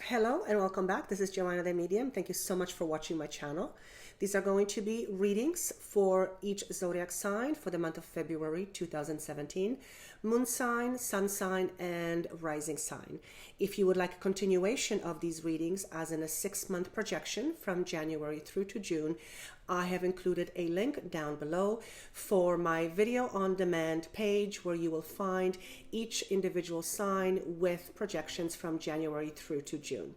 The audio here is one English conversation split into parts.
Hello and welcome back. This is Joanna the Medium. Thank you so much for watching my channel. These are going to be readings for each zodiac sign for the month of February 2017. Moon sign, sun sign, and rising sign. If you would like a continuation of these readings as in a 6-month projection from January through to June, I have included a link down below for my video on demand page where you will find each individual sign with projections from January through to June.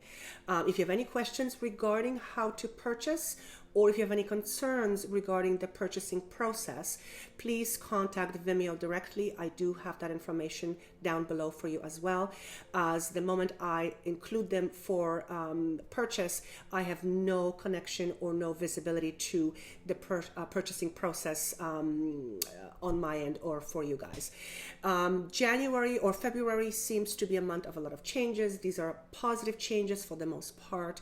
If you have any questions regarding how to purchase, or if you have any concerns regarding the purchasing process, please contact Vimeo directly. I do have that information down below for you as well. As the moment I include them for purchase, I have no connection or no visibility to the purchasing process on my end or for you guys. January or February seems to be a month of a lot of changes. These are positive changes for the most part.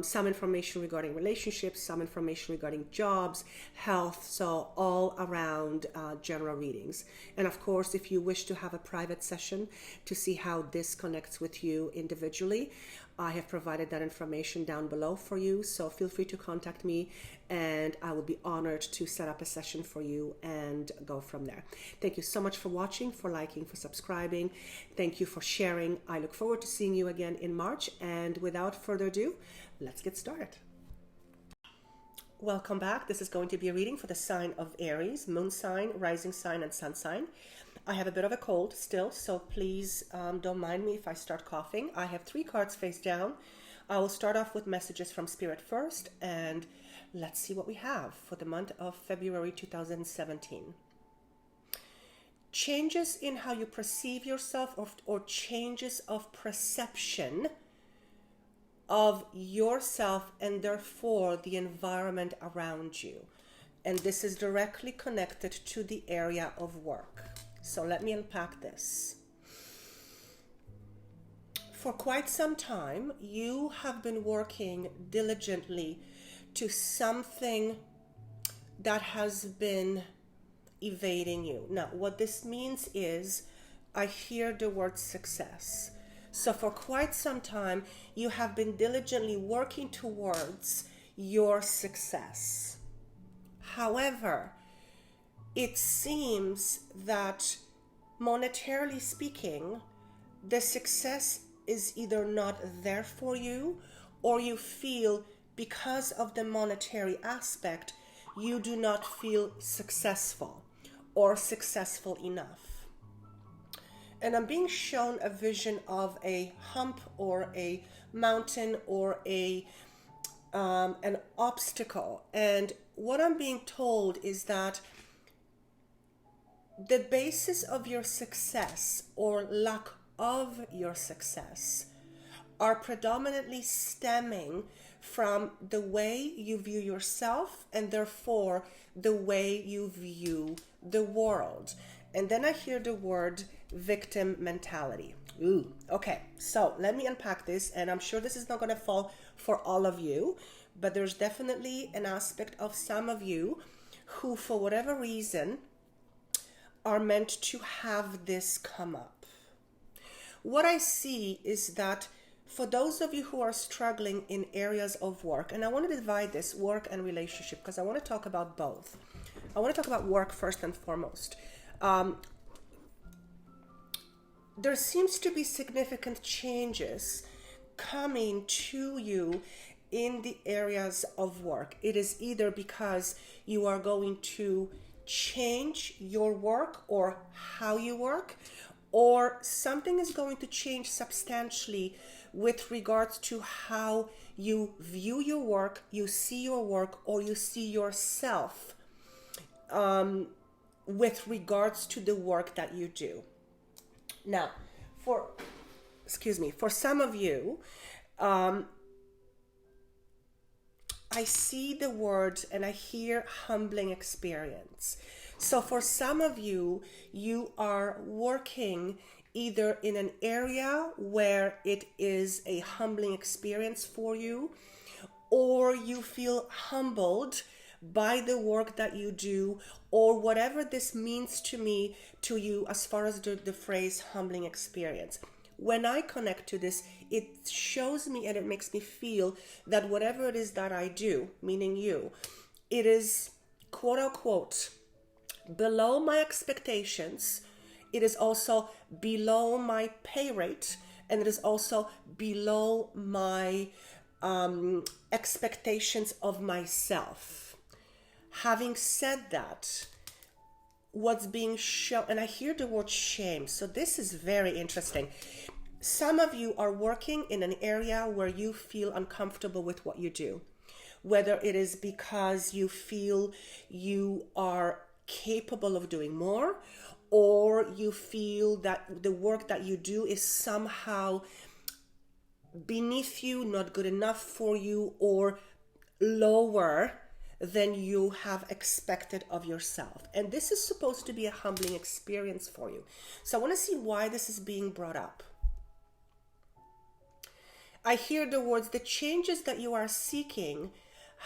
Some information regarding relationships, some information regarding jobs, health, so all around general readings. And of course, if you wish to have a private session to see how this connects with you individually, I have provided that information down below for you, so feel free to contact me and I will be honored to set up a session for you and go from there. Thank you so much for watching, for liking, for subscribing. Thank you for sharing. I look forward to seeing you again in March, and without further ado, let's get started. Welcome back. This is going to be a reading for the sign of Aries, moon sign, rising sign, and sun sign. I have a bit of a cold still, so please don't mind me if I start coughing. I have 3 cards face down. I will start off with messages from Spirit first, and let's see what we have for the month of February 2017. Changes in how you perceive yourself, or changes of perception of yourself and therefore the environment around you. And this is directly connected to the area of work. So let me unpack this. For quite some time, you have been working diligently to something that has been evading you. Now, what this means is, I hear the word success. So for quite some time, you have been diligently working towards your success. However, it seems that monetarily speaking, the success is either not there for you, or you feel because of the monetary aspect, you do not feel successful or successful enough. And I'm being shown a vision of a hump or a mountain or an obstacle. And what I'm being told is that the basis of your success or lack of your success are predominantly stemming from the way you view yourself and therefore the way you view the world. And then I hear the word victim mentality. Ooh, okay, so let me unpack this, and I'm sure this is not going to fall for all of you, but there's definitely an aspect of some of you who, for whatever reason, are meant to have this come up. What I see is that for those of you who are struggling in areas of work, and I want to divide this work and relationship because I want to talk about both. I want to talk about work first and foremost. There seems to be significant changes coming to you in the areas of work. It is either because you are going to change your work or how you work, or something is going to change substantially with regards to how you view your work, you see your work, or you see yourself with regards to the work that you do. Now, for some of you, I see the word and I hear humbling experience. So for some of you, you are working either in an area where it is a humbling experience for you, or you feel humbled by the work that you do, or whatever this means to you as far as the phrase humbling experience. when I connect to this, it shows me and it makes me feel that whatever it is that I do, meaning you, it is quote unquote below my expectations. It is also below my pay rate, and it is also below my expectations of myself. Having said that, what's being shown, and I hear the word shame, so this is very interesting. Some of you are working in an area where you feel uncomfortable with what you do, whether it is because you feel you are capable of doing more, or you feel that the work that you do is somehow beneath you, not good enough for you, or lower than you have expected of yourself. And this is supposed to be a humbling experience for you. So I want to see why this is being brought up. I hear the words, the changes that you are seeking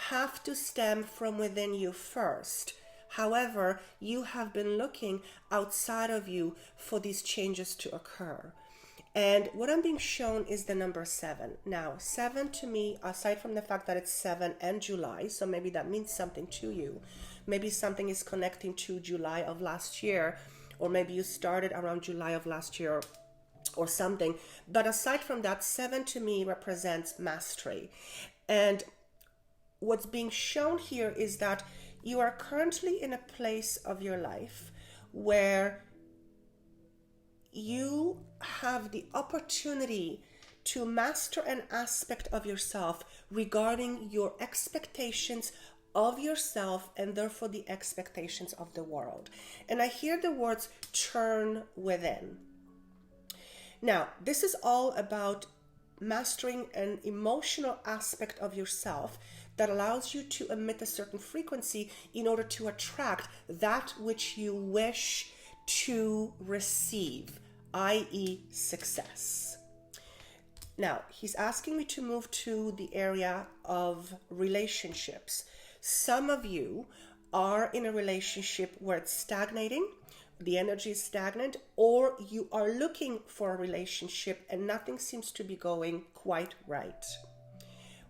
have to stem from within you first. However, you have been looking outside of you for these changes to occur. And what I'm being shown is the number 7. Now, 7 to me, aside from the fact that it's 7 and July, so maybe that means something to you. Maybe something is connecting to July of last year, or maybe you started around July of last year or something. But aside from that, 7 to me represents mastery. And what's being shown here is that you are currently in a place of your life where you have the opportunity to master an aspect of yourself regarding your expectations of yourself and therefore the expectations of the world. And I hear the words turn within. Now, this is all about mastering an emotional aspect of yourself that allows you to emit a certain frequency in order to attract that which you wish to receive, i.e. success. Now, he's asking me to move to the area of relationships. Some of you are in a relationship where it's stagnating, the energy is stagnant, or you are looking for a relationship and nothing seems to be going quite right.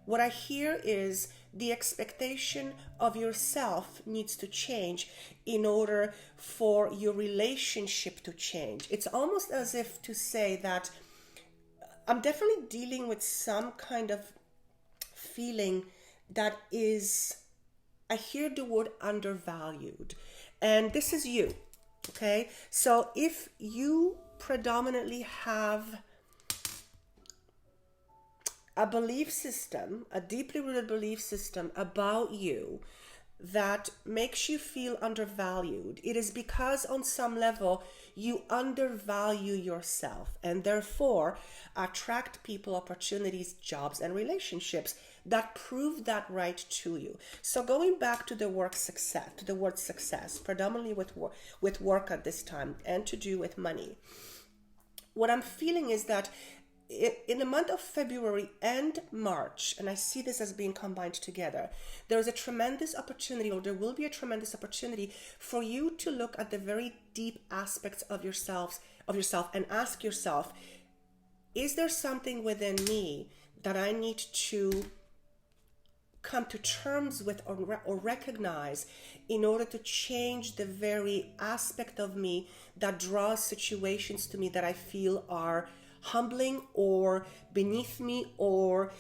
What I hear is the expectation of yourself needs to change in order for your relationship to change. It's almost as if to say that I'm definitely dealing with some kind of feeling that is, I hear the word undervalued. And this is you, okay? So if you predominantly have a belief system, a deeply rooted belief system about you that makes you feel undervalued, it is because on some level you undervalue yourself and therefore attract people, opportunities, jobs, and relationships that prove that right to you. So going back to the word success, predominantly with work at this time and to do with money, what I'm feeling is that in the month of February and March, and I see this as being combined together, there is a tremendous opportunity, or there will be a tremendous opportunity for you to look at the very deep aspects of yourself and ask yourself, is there something within me that I need to come to terms with or recognize in order to change the very aspect of me that draws situations to me that I feel are humbling or beneath me or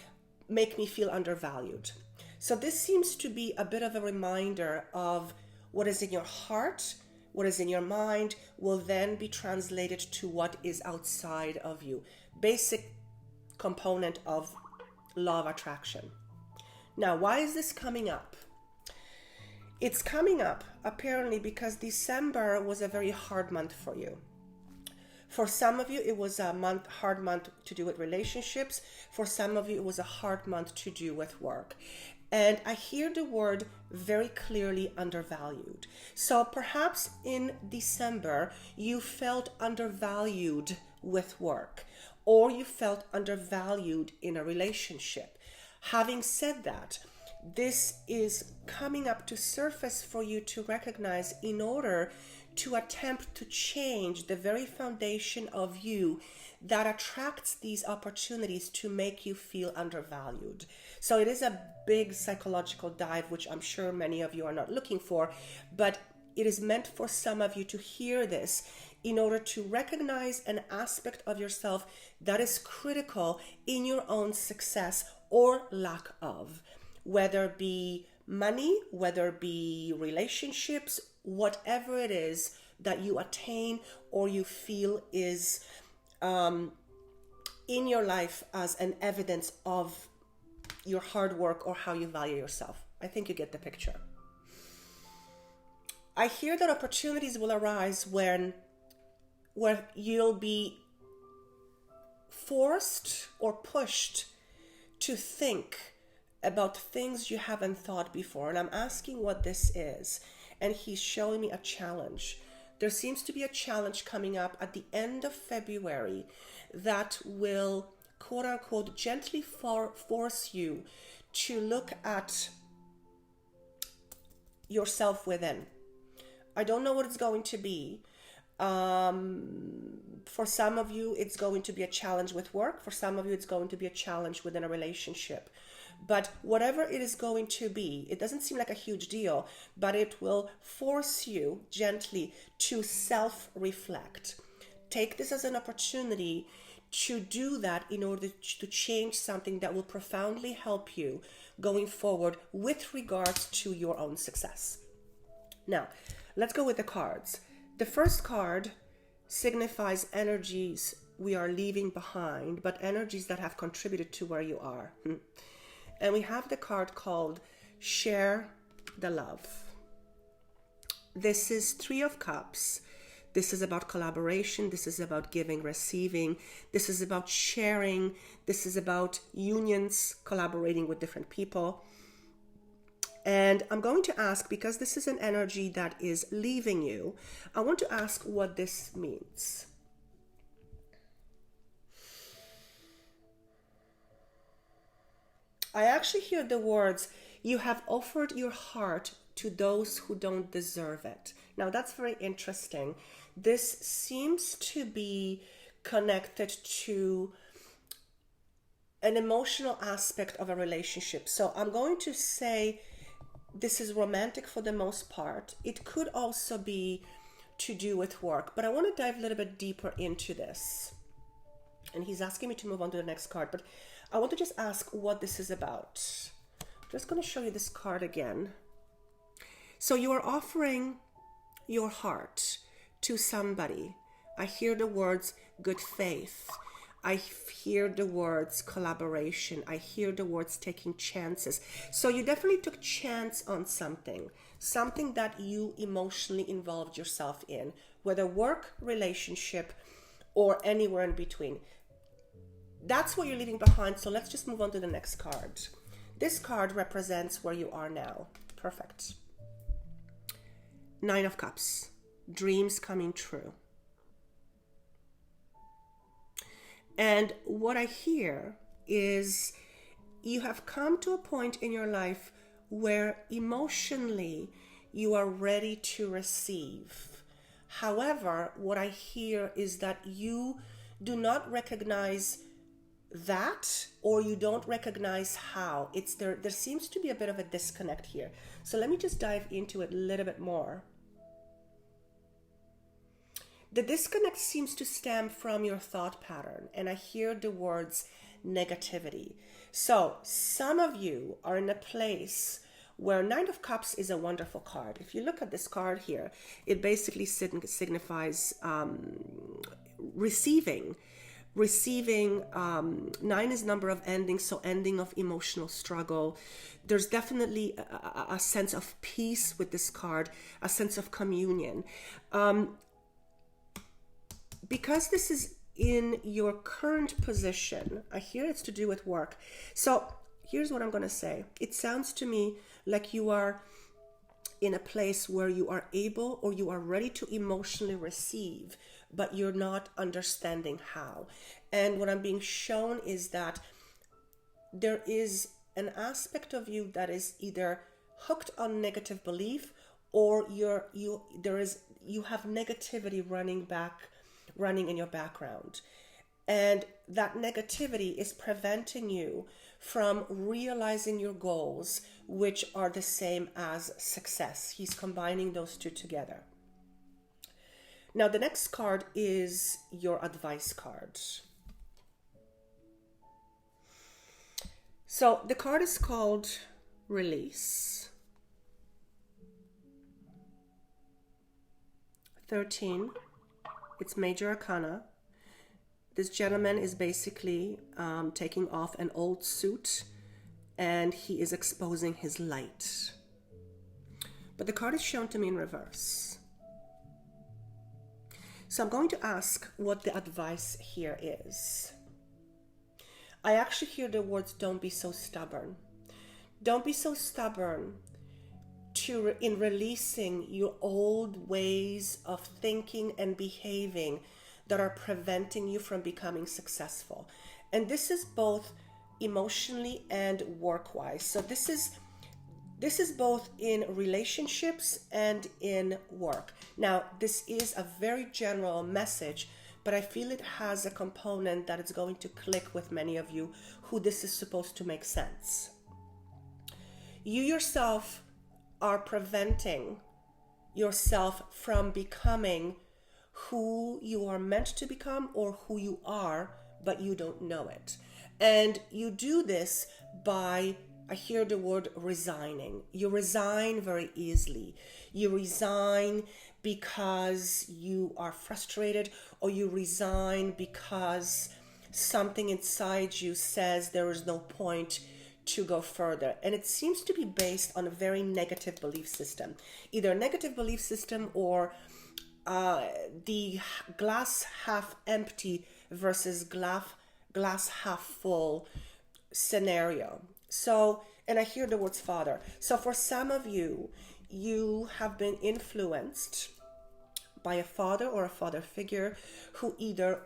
make me feel undervalued. So this seems to be a bit of a reminder of what is in your heart, what is in your mind will then be translated to what is outside of you. Basic component of law of attraction. Now, why is this coming up? It's coming up apparently because December was a very hard month for you. For some of you, it was a hard month to do with relationships. For some of you, it was a hard month to do with work. And I hear the word very clearly undervalued. So perhaps in December, you felt undervalued with work, or you felt undervalued in a relationship. Having said that, this is coming up to surface for you to recognize in order to attempt to change the very foundation of you that attracts these opportunities to make you feel undervalued. So it is a big psychological dive, which I'm sure many of you are not looking for, but it is meant for some of you to hear this in order to recognize an aspect of yourself that is critical in your own success or lack of, whether it be money, whether it be relationships, whatever it is that you attain or you feel is in your life as an evidence of your hard work or how you value yourself. I think you get the picture. I hear that opportunities will arise where you'll be forced or pushed to think about things you haven't thought before. And I'm asking what this is. And he's showing me a challenge. There seems to be a challenge coming up at the end of February that will, quote unquote, gently force you to look at yourself within. I don't know what it's going to be. For some of you, it's going to be a challenge with work. For some of you, it's going to be a challenge within a relationship. But whatever it is going to be, it doesn't seem like a huge deal, but it will force you gently to self-reflect. Take this as an opportunity to do that in order to change something that will profoundly help you going forward with regards to your own success. Now, let's go with the cards. The first card signifies energies we are leaving behind, but energies that have contributed to where you are. And we have the card called Share the Love. This is Three of Cups. This is about collaboration. This is about giving, receiving. This is about sharing. This is about unions, collaborating with different people. And I'm going to ask, because this is an energy that is leaving you, I want to ask what this means. I actually hear the words, you have offered your heart to those who don't deserve it. Now that's very interesting. This seems to be connected to an emotional aspect of a relationship. So I'm going to say this is romantic for the most part. It could also be to do with work, but I want to dive a little bit deeper into this. And he's asking me to move on to the next card, but I want to just ask what this is about. I'm just going to show you this card again. So you are offering your heart to somebody. I hear the words good faith. I hear the words collaboration. I hear the words taking chances. So you definitely took chance on something that you emotionally involved yourself in, whether work, relationship, or anywhere in between. That's what you're leaving behind. So let's just move on to the next card. This card represents where you are now. Perfect. Nine of Cups. Dreams coming true. And what I hear is you have come to a point in your life where emotionally you are ready to receive. However, what I hear is that you do not recognize that, or you don't recognize how. It's there seems to be a bit of a disconnect here. So let me just dive into it a little bit more. The disconnect seems to stem from your thought pattern, and I hear the words negativity. So some of you are in a place where Nine of Cups is a wonderful card. If you look at this card here, it basically signifies receiving. Nine is number of endings, so ending of emotional struggle. There's definitely a sense of peace with this card, a sense of communion. Because this is in your current position, I hear it's to do with work. So here's what I'm going to say. It sounds to me like you are in a place where you are able or you are ready to emotionally receive, but you're not understanding how. And what I'm being shown is that there is an aspect of you that is either hooked on negative belief, or you have negativity running in your background. And that negativity is preventing you from realizing your goals, which are the same as success. He's combining those two together. Now, the next card is your advice card. So the card is called Release. 13. It's Major Arcana. This gentleman is basically taking off an old suit, and he is exposing his light. But the card is shown to me in reverse. So I'm going to ask what the advice here is. I actually hear the words, don't be so stubborn. Don't be so stubborn in releasing your old ways of thinking and behaving that are preventing you from becoming successful. And this is both emotionally and work-wise. So this is both in relationships and in work. Now, this is a very general message, but I feel it has a component that is going to click with many of you who this is supposed to make sense. You yourself are preventing yourself from becoming who you are meant to become or who you are, but you don't know it. And you do this by, I hear the word resigning. You resign very easily. You resign because you are frustrated, or you resign because something inside you says there is no point to go further. And it seems to be based on a very negative belief system, either a negative belief system or the glass half empty versus glass half full scenario. So, and I hear the words Father. So for some of you, you have been influenced by a father or a father figure who either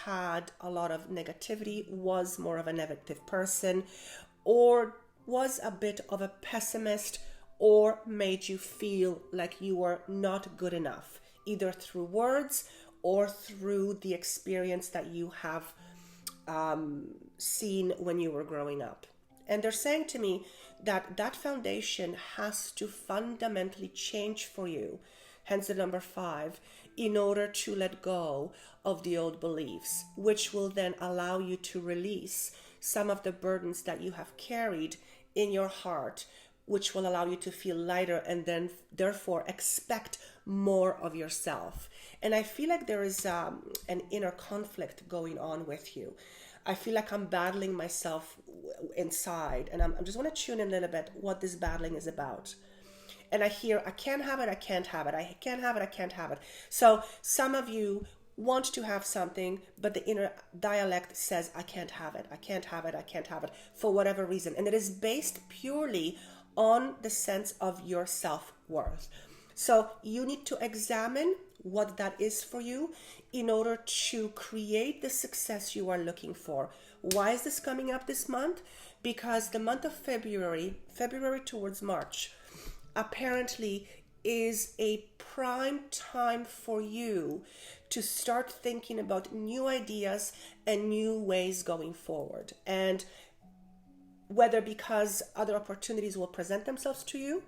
had a lot of negativity, was more of a negative person, or was a bit of a pessimist, or made you feel like you were not good enough, either through words or through the experience that you have seen when you were growing up. And they're saying to me that that foundation has to fundamentally change for you, hence the number 5, in order to let go of the old beliefs, which will then allow you to release some of the burdens that you have carried in your heart, which will allow you to feel lighter and then therefore expect more of yourself. And I feel like there is an inner conflict going on with you. I feel like I'm battling myself inside, and I'm just want to tune in a little bit what this battling is about. And I hear, I can't have it, I can't have it, I can't have it, I can't have it. So some of you want to have something, but the inner dialect says, I can't have it, I can't have it, I can't have it, for whatever reason. And it is based purely on the sense of your self-worth. So you need to examine what that is for you in order to create the success you are looking for. Why is this coming up this month? Because the month of February towards March, apparently is a prime time for you to start thinking about new ideas and new ways going forward. And whether because other opportunities will present themselves to you,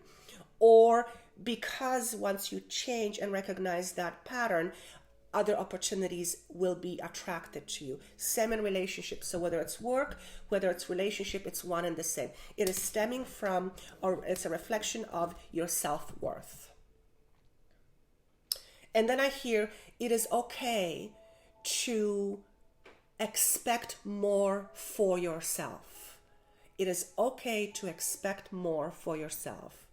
or because once you change and recognize that pattern, other opportunities will be attracted to you. Same in relationships. So whether it's work, whether it's relationship, it's one and the same. It is stemming from, or it's a reflection of your self-worth. And then I hear it is okay to expect more for yourself. It is okay to expect more for yourself.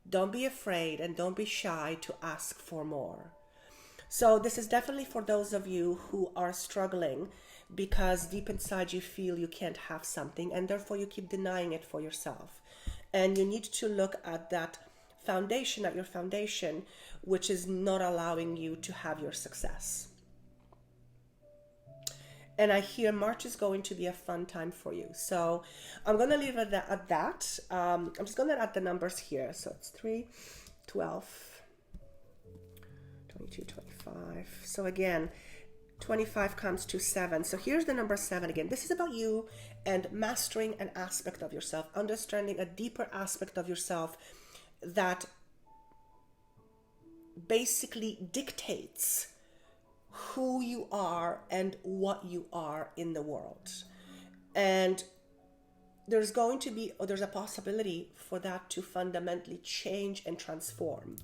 Don't be afraid and don't be shy to ask for more. So this is definitely for those of you who are struggling because deep inside you feel you can't have something and therefore you keep denying it for yourself. And you need to look at that foundation, at your foundation, which is not allowing you to have your success. And I hear March is going to be a fun time for you. So I'm going to leave it at that. I'm just going to add the numbers here. So it's 3, 12, 22, 25. So again, 25 comes to 7. So here's the number 7 again. This is about you and mastering an aspect of yourself, understanding a deeper aspect of yourself that basically dictates who you are and what you are in the world. And there's a possibility for that to fundamentally change and transform.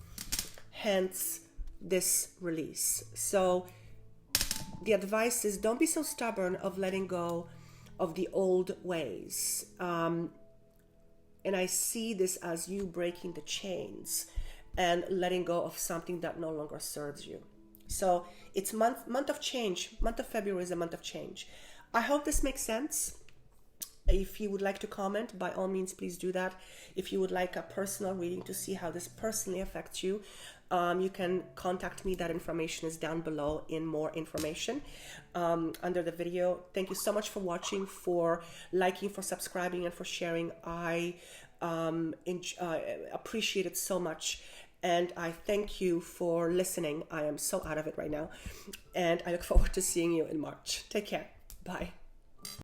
Hence this release. So the advice is, don't be so stubborn of letting go of the old ways. And I see this as you breaking the chains and letting go of something that no longer serves you. So it's month of change. Month of February is a month of change. I hope this makes sense. If you would like to comment, by all means, please do that. If you would like a personal reading to see how this personally affects you, you can contact me. That information is down below in more information under the video. Thank you so much for watching, for liking, for subscribing, and for sharing. I appreciate it so much. And I thank you for listening. I am so out of it right now. And I look forward to seeing you in March. Take care. Bye.